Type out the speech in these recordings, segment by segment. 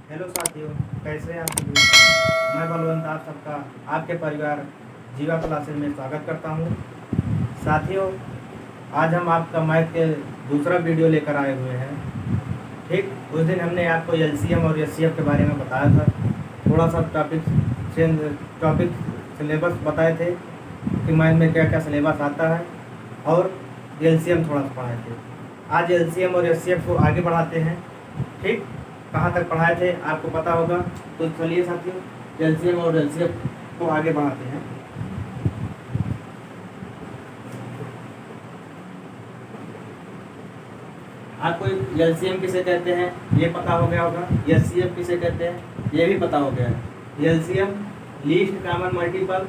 Hello साथियों, कैसे हैं आप सभी। मैं बलवंत आप सबका आपके परिवार जीवा क्लासेस में स्वागत करता हूं। साथियों, आज हम आपका मैथ के दूसरा वीडियो लेकर आए हुए हैं। ठीक, उस दिन हमने आपको एलसीएम और एचसीएफ के बारे में बताया था। थोड़ा सा टॉपिक सिलेबस बताए थे कि मैथ में क्या क्या सिलेबस आता है, और एलसीएम थोड़ा सा पढ़ाए थे। आज एलसीएम और एचसीएफ को आगे बढ़ाते हैं। ठीक, कहाँ तक पढ़ाए थे आपको पता होगा, तो चलिए साथियों एलसीएम और एचसीएफ को आगे बढ़ाते हैं। आपको एलसीएम किसे कहते हैं ये पता हो गया होगा, एचसीएफ किसे कहते हैं ये भी पता हो गया है। LCM least common multiple,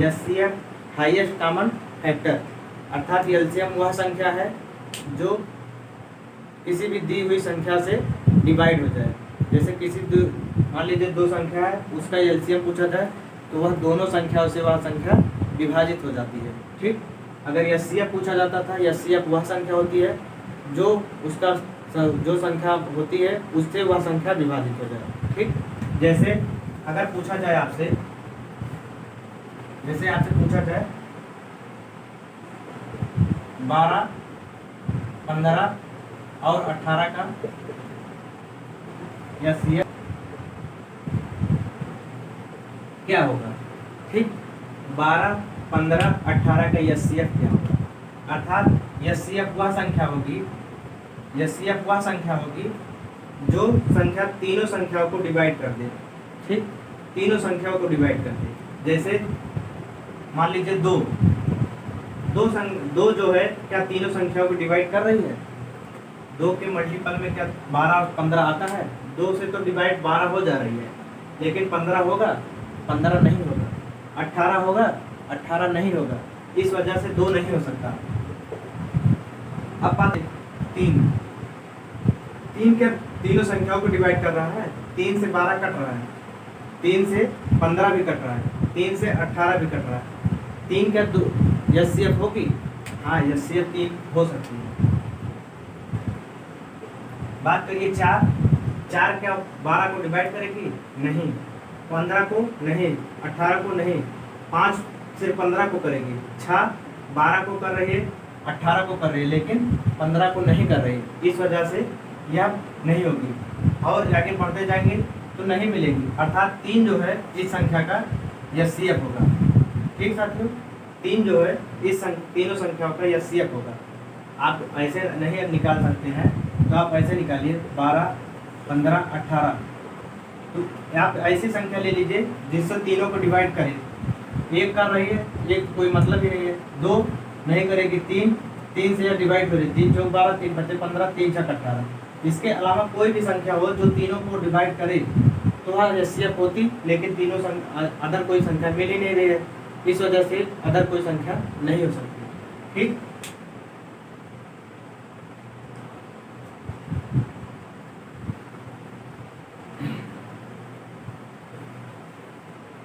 HCF highest common factor. अर्थात एलसीएम वह संख्या है जो किसी भी दी हुई संख्या से डिवाइड हो जाए। जैसे मान लीजिए दो संख्या है, उसका एलसीएम पूछा जाए तो वह दोनों संख्याओं से वह संख्या विभाजित हो जाती है। ठीक, अगर एचसीएफ पूछा जाता था, एचसीएफ वह संख्या होती है जो उसका जो संख्या होती है उससे वह संख्या विभाजित हो जाए। ठीक, जैसे अगर पूछा जाए आपसे, पूछा जाए 12, 15 और 18 का एचसीएफ क्या होगा। ठीक, 12, 15, 18 का एचसीएफ क्या होगा। अर्थात एचसीएफ वह संख्या होगी जो संख्या तीनों संख्याओं को डिवाइड कर दे। ठीक, तीनों संख्याओं को डिवाइड कर दे। जैसे मान लीजिए दो जो है क्या तीनों संख्याओं को डिवाइड कर रही है। 2 के मल्टीपल में क्या 12 और 15 आता है। 2 से तो डिवाइड 12 हो जा रही है, लेकिन 15 होगा, 15 नहीं होगा। 18 होगा, 18 नहीं होगा। इस वजह से 2 नहीं हो सकता। अब बात 3 के तीनों संख्याओं को डिवाइड कर रहा है। 3 से 12 कट रहा है, 3 से 15 भी कट रहा है, 3 से 18 भी कट रहा है। 3 क्या एचसीएफ होगी? हाँ, एचसीएफ 3 हो सकती है। बात करिए 4 क्या 12 को डिवाइड करेगी? नहीं। 15 को नहीं, 18 को नहीं। 5 से 15 को करेगी। 6 12 को कर रही है, 18 को कर रही है, लेकिन 15 को नहीं कर रही। इस वजह से यह नहीं होगी, और आगे बढ़ते जाएंगे तो नहीं मिलेगी। अर्थात 3 जो है इस संख्या का एचसीएफ होगा। ठीक साथियों, 3 जो है इस तीनों संख्याओं का एचसीएफ होगा। आप ऐसे नहीं निकाल सकते हैं, तो आप ऐसे निकालिए 12, 15, 18। तो आप ऐसी संख्या ले लीजिए जिससे तीनों को डिवाइड करें। एक कर रही है, एक कोई मतलब ही नहीं है। 2 नहीं करेगी, 3 से यह डिवाइड करेगी। 3 चौक 12, 3 बचे 15, 3 छक 18। इसके अलावा कोई भी संख्या हो जो तीनों को डिवाइड करे तो वह एचसीएफ होती, लेकिन तीनों अदर कोई संख्या मिल ही नहीं रही है। इस वजह से अदर कोई संख्या नहीं हो सकती। ठीक,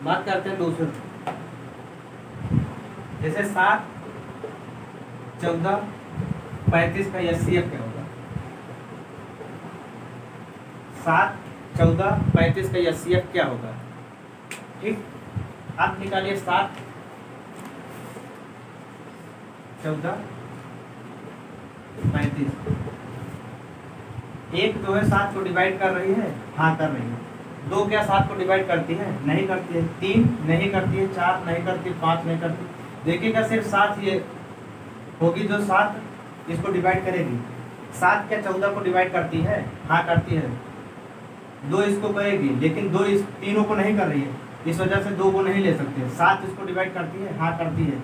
बात करते हैं दूसरे। जैसे 7, 14, 35 का एचसीएफ क्या होगा। 7, 14, 35 का एचसीएफ क्या होगा। ठीक, आप निकालिए 7, 14, 35। एक जो है 7 को डिवाइड कर रही है, हाँ कर रही है। 2 क्या 7 को डिवाइड करती है? नहीं करती है। 3 नहीं करती है, 4 नहीं करती, 5 नहीं करती। देखिएगा सिर्फ 7 ये होगी जो 7 इसको डिवाइड करेगी। 7 क्या 14 को डिवाइड करती है? हाँ करती है। 2 इसको करेगी, लेकिन 2 इस तीनों को नहीं कर रही है। इस वजह से 2 को नहीं ले सकते। 7 इसको डिवाइड करती है? हाँ करती है।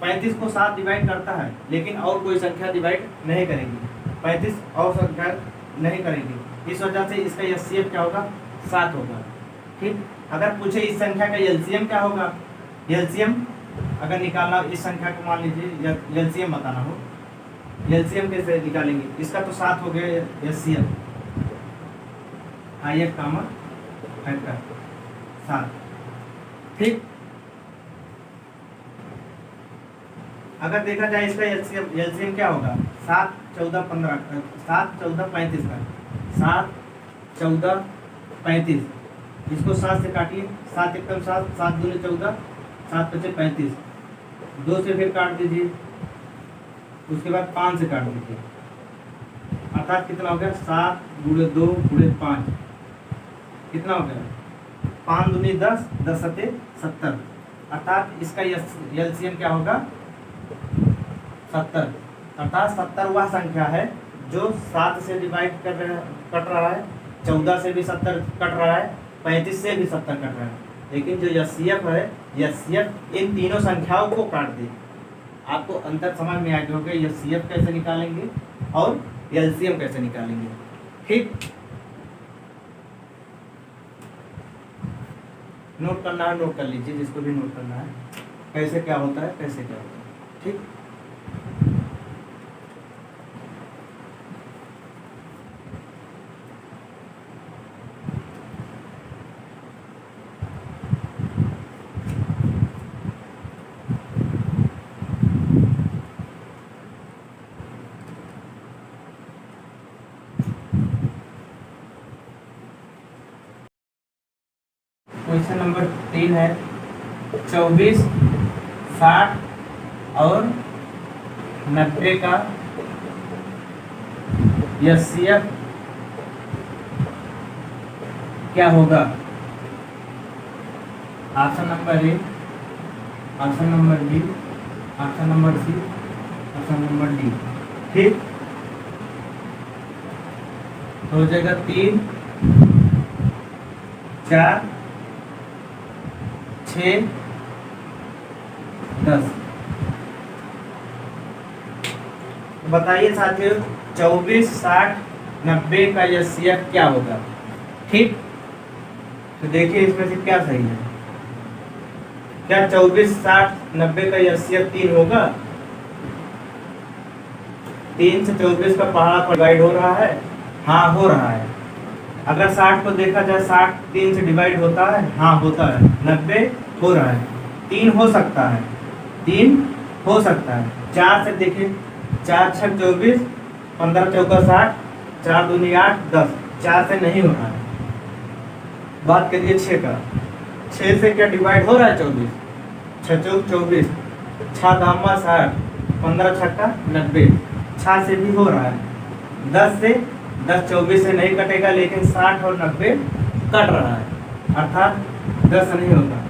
35 को 7 डिवाइड करता है, लेकिन और कोई संख्या डिवाइड नहीं करेगी। 35 और संख्या नहीं करेगी। इस वजह से इसका एचसीएफ क्या होगा? 7 होगा। ठीक, अगर पूछे इस संख्या का एलसीएम क्या होगा, एलसीएम अगर निकालना, इस संख्या को मान लीजिए एलसीएम बताना हो, एलसीएम कैसे निकालेंगे? इसका तो 7 हो गया एलसीएम, हाईएस्ट कॉमन फैक्टर 7। ठीक, अगर देखा जाए इसका एलसीएम क्या होगा? 7, 14, 15, 7, 14, 35 का 7, 14 35, इसको 7 से काटिए, 7 एकम 7, 7 दूनी 14, 7 पचे 35, 2 से फिर काट दीजिए, उसके बाद 5 से काट दीजिए, अर्थात कितना हो गया 7 गुणे 2 गुणे 5, कितना हो गया 5 दूनी 10, 10 सते 70, अर्थात इसका एलसीएम क्या होगा 70, अर्थात 70 वह संख्या है जो 7 से डिवाइड कट रहा है, 14 से भी 70 कट रहा है, 35 से भी 70 कट रहा है, लेकिन जो एचसीएफ है, एचसीएफ इन तीनों संख्याओं को काट दे। आपको अंतर समझ में आ गया होगा एचसीएफ कैसे निकालेंगे और एलसीएम कैसे निकालेंगे। ठीक, नोट करना है नोट कर लीजिए, जिसको भी नोट करना है कैसे क्या होता है, कैसे क्या होता है। ठीक, क्वेश्चन नंबर 3 है 24, 60 और 90 का एचसीएफ क्या होगा। Option number A, option number B, option number C, option number D. ठीक, हो जाएगा 3, 4, 6, 10। बताइए साथियों 24, 60, 90 का एचसीएफ क्या होगा। ठीक, तो देखिए इसमें से क्या सही है। क्या 24, 60, 90 का एचसीएफ 3 होगा। 3 से 24 का पहाड़ा पर डिवाइड हो रहा है, हाँ हो रहा है। अगर 60 को देखा जाए 60 3 से डिवाइड होता है, हाँ होता है। 90 हो रहा है, 3 हो सकता है, 3 हो सकता है। 4 से देखिए 4 6 24, 15 चौका 60, 4 दूनी 8 10, 4 से नहीं हो रहा है। बात करिए 6 का, 6 से क्या डिवाइड हो रहा है 24, 6 चौक 24, 6 धामा 60, 15 छक्का 90, 6 से भी हो रहा है। 10 से 10 24 से नहीं कटेगा, लेकिन 60 और 90 कट रहा है, अर्थात 10 नहीं होगा।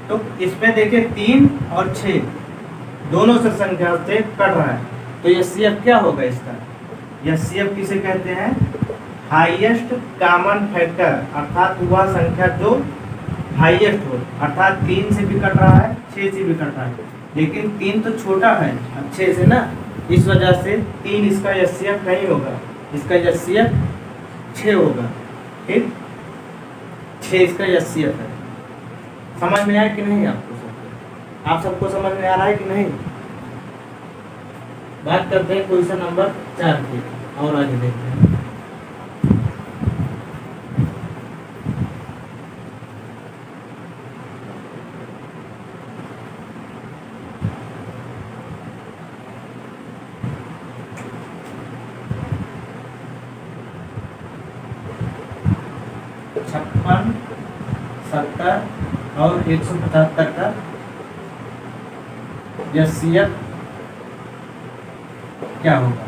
तो इसमें देखिए 3 और 6 दोनों से संख्या से कट रहा है, तो एचसीएफ क्या होगा इसका। एचसीएफ किसे कहते हैं, हाईएस्ट कॉमन फैक्टर, अर्थात वह संख्या जो हाईएस्ट हो, अर्थात 3 से भी कट रहा है, 6 से भी कट रहा है, लेकिन 3 तो छोटा है 6 से ना, इस वजह से 3 इसका एचसीएफ नहीं होगा, इसका एचसीएफ 6 होगा। ठीक, 6 इसका एचसीएफ है। समझ में आया कि नहीं आपको सबको, आप सबको समझ में आ रहा है कि नहीं। बात करते हैं क्वेश्चन नंबर 4 की और आगे देखते हैं। छप्पन 70 और 175 का एचसीएफ क्या होगा।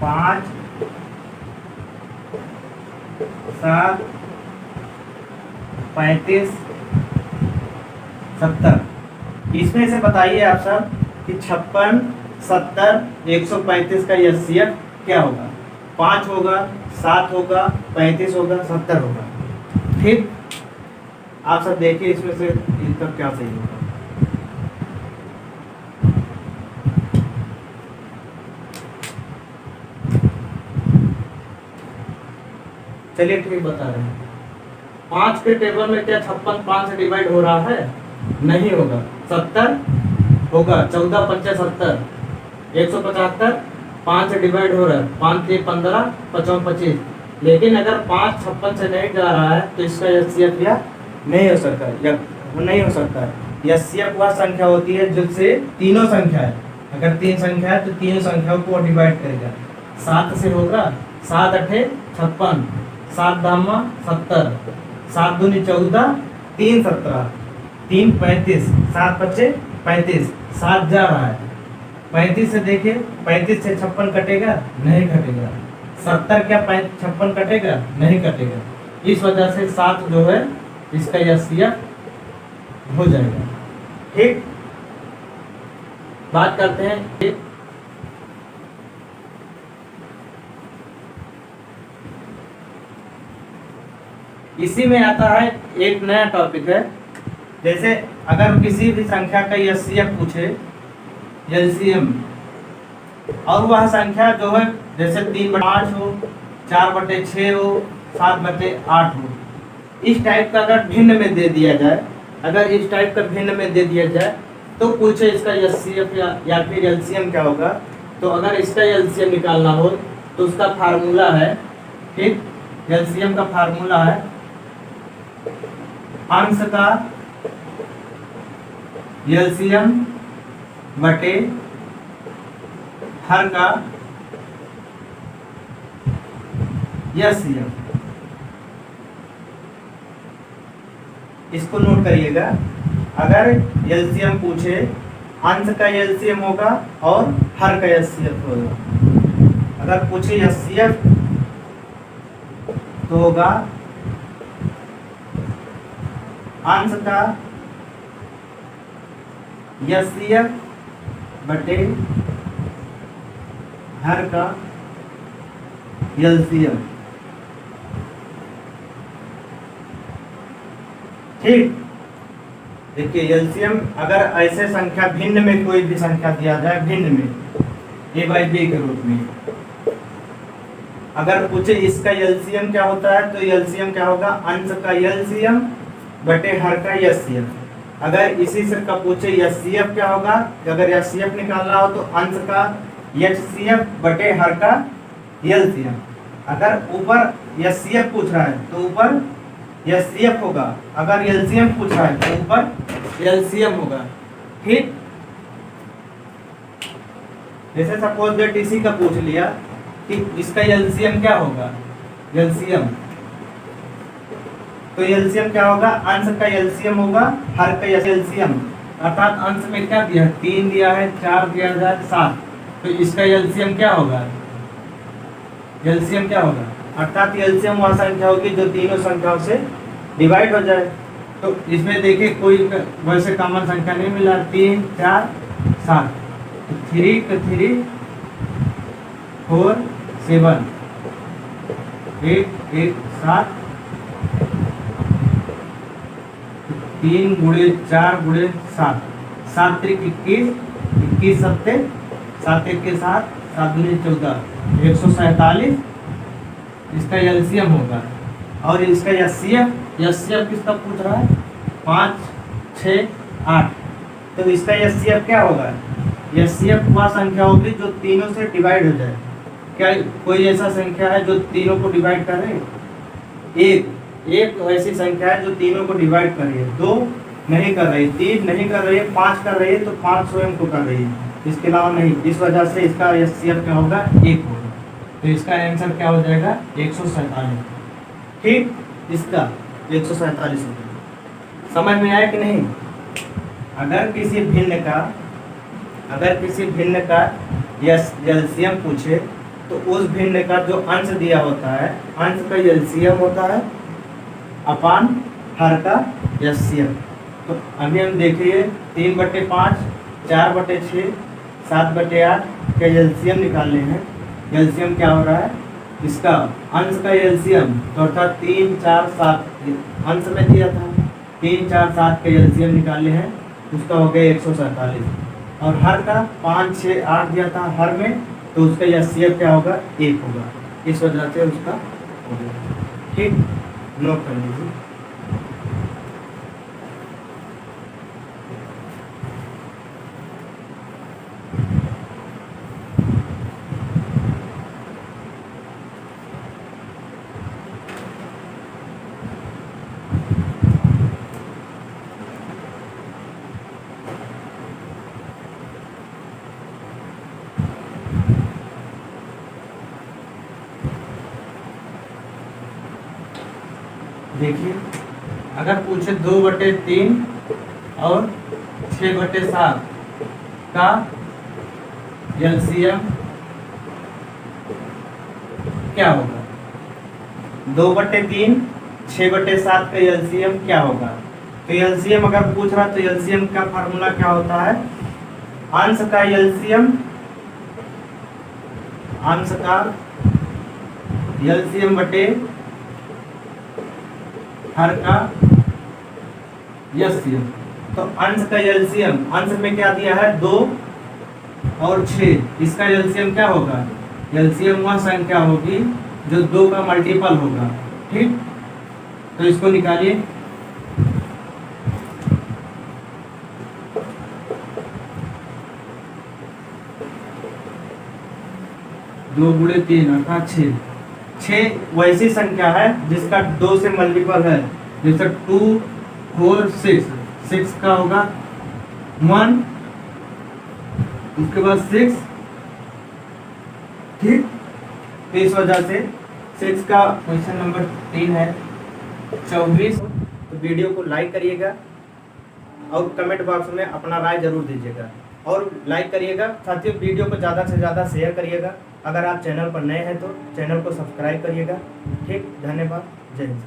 पाँच 7 35 70, इसमें से बताइए आप सब कि 56 70 135 का एचसीएफ क्या होगा। 5 होगा, 7 होगा, 35 होगा, 70 होगा। ठीक, आप सब देखिए इसमें से इनका क्या सही होगा। चलिए ठीक बता रहे हैं। 5 के टेबल में क्या 56 5 से डिवाइड हो रहा है, नहीं होगा। 70 होगा, 14 5 70, 175 5 से डिवाइड हो रहा है, 5 3 15, 55 25, लेकिन अगर 5 56 से नहीं जा रहा है तो इसका एचसीएफ या नहीं हो सकता, या नहीं हो सकता है। एचसीएफ वह संख्या होती है जिससे तीनों संख्या है, अगर तीन संख्या है तो तीनों संख्याओं को डिवाइड करेगा। 7 से होगा 7 अठे 56, 7 दामा 70, 7 दूनी 14, 3 17, 3 35, 7 बचे 35, 7 जा रहा है 35 से देखिए 35 से 56 कटेगा नहीं कटेगा, 70 क्या 56 कटेगा नहीं कटेगा, इस वजह से 7 जो है इसका एचसीएफ हो जाएगा। ठीक, बात करते हैं इसी में आता है एक नया टॉपिक है, जैसे अगर किसी भी संख्या का एचसीएफ पूछे एलसीएम, और वह संख्या जो है जैसे 3/5 हो, 4/6 हो, 7/8 हो, इस टाइप का अगर भिन्न में दे दिया जाए, अगर इस टाइप का भिन्न में दे दिया जाए तो पूछे इसका एचसीएफ या फिर एलसीएम क्या होगा। तो अगर इसका एलसीएम निकालना हो तो उसका फार्मूला है, ठीक, एलसीएम का फार्मूला है अंश का एलसीएम बटे हर का एलसीएम। इसको नोट करिएगा, अगर एलसीएम पूछे अंश का एलसीएम होगा और हर का एलसीएम होगा। अगर पूछे एचसीएफ तो होगा अंश का एचसीएफ बटे हर का एलसीएम। ठीक, देखिए एलसीएम अगर ऐसे संख्या भिन्न में कोई भी संख्या दिया जाए, भिन्न में a/b के रूप में, अगर पूछे इसका एलसीएम क्या होता है तो एलसीएम क्या होगा अंश का एलसीएम बटे हर का एचसीएफ। अगर इसी से का पूछे एचसीएफ क्या होगा, अगर एचसीएफ निकालना हो तो अंश का एचसीएफ बटे हर का एलसीएम। अगर ऊपर एचसीएफ पूछ रहा है तो ऊपर एचसीएफ होगा, अगर एलसीएम पूछ रहा है तो ऊपर एलसीएम होगा। ठीक, जैसे सपोज दैट इसी का पूछ लिया कि इसका एलसीएम क्या होगा, एलसीएम, तो एलसीएम क्या होगा अंश का एलसीएम होगा हर का एलसीएम, अर्थात अंश में क्या दिया, 3 दिया है, 4 दिया है, 7, तो इसका एलसीएम क्या होगा, एलसीएम क्या होगा, अर्थात एलसीएम वह संख्या होगी जो तीनों संख्याओं से डिवाइड हो जाए। तो इसमें देखिए कोई वैसे कॉमन संख्या नहीं मिला, 3 4 7, 3 का 3 4 7 1 1 7, 3 गुणे 4 गुणे 7, 7 त्रिक 21, 21 सत्ते 7 1 के 7, 7 दूनी 14, 147 इसका एलसीएम होगा। और इसका एचसीएफ, एचसीएफ किसका पूछ रहा है 5 6 8, तो इसका एचसीएफ क्या होगा, एचसीएफ वह संख्या होगी जो तीनों से डिवाइड हो जाए। क्या कोई ऐसा संख्या है जो तीनों को डिवाइड कर रही है, एक ऐसी संख्या है जो तीनों को डिवाइड कर रही है, 2 नहीं कर रही, 3 नहीं कर रही है, 5 कर रही है, तो 5 स्वयं को कर रही है, इसके अलावा नहीं। इस वजह से इसका एचसीएफ क्या होगा 1 होगा, तो इसका आंसर क्या हो जाएगा 147। ठीक, इसका 147 होगा। समझ में आया कि नहीं। अगर किसी भिन्न का एलसीएम पूछे तो उस भिन्न का जो अंश दिया होता है, अंश का एलसीएम होता है अपान हर का एचसीएफ। तो अभी हम देखिए 3/5, 4/6, 7/8 का एलसीएम निकालने हैं। एलसीएम क्या हो रहा है, इसका अंश का एलसीएम, तो अर्थात 3 4 7 अंश में दिया था, 3 4 7 के एलसीएम निकाले हैं, उसका हो गया 147। और हर का 5 6 8 दिया था हर में, तो उसका एचसीएफ क्या होगा 1 होगा, इस वजह से उसका हो गया। ठीक, नोट कर लीजिए। देखिए, अगर पूछे 2/3 और 6/7 का एलसीएम क्या होगा? 2/3 6/7 का एलसीएम क्या होगा? तो एलसीएम अगर पूछ रहा तो एलसीएम का फार्मूला क्या होता है? अंश का एलसीएम, अंश का एलसीएम बटे हर का एलसीएम। तो अंश का एलसीएम, अंश में क्या दिया है? 2 और 6, इसका एलसीएम क्या होगा? एलसीएम वह संख्या होगी जो 2 का मल्टीपल होगा। ठीक, तो इसको निकालिए। दो गुणे 3 अर्थात 6। 6 वैसी संख्या है जिसका 2 से मल्टीपल है, जैसे 2 4 6, 6 का होगा 1, उसके बाद 6। ठीक, तो इस वजह से 6 का क्वेश्चन नंबर 3 है 24। तो वीडियो को लाइक करिएगा और कमेंट बॉक्स में अपना राय जरूर दीजिएगा, और लाइक करिएगा, साथ ही वीडियो को ज़्यादा से ज़्यादा शेयर करिएगा। अगर आप चैनल पर नए हैं तो चैनल को सब्सक्राइब करिएगा। ठीक, धन्यवाद, जय हिंद।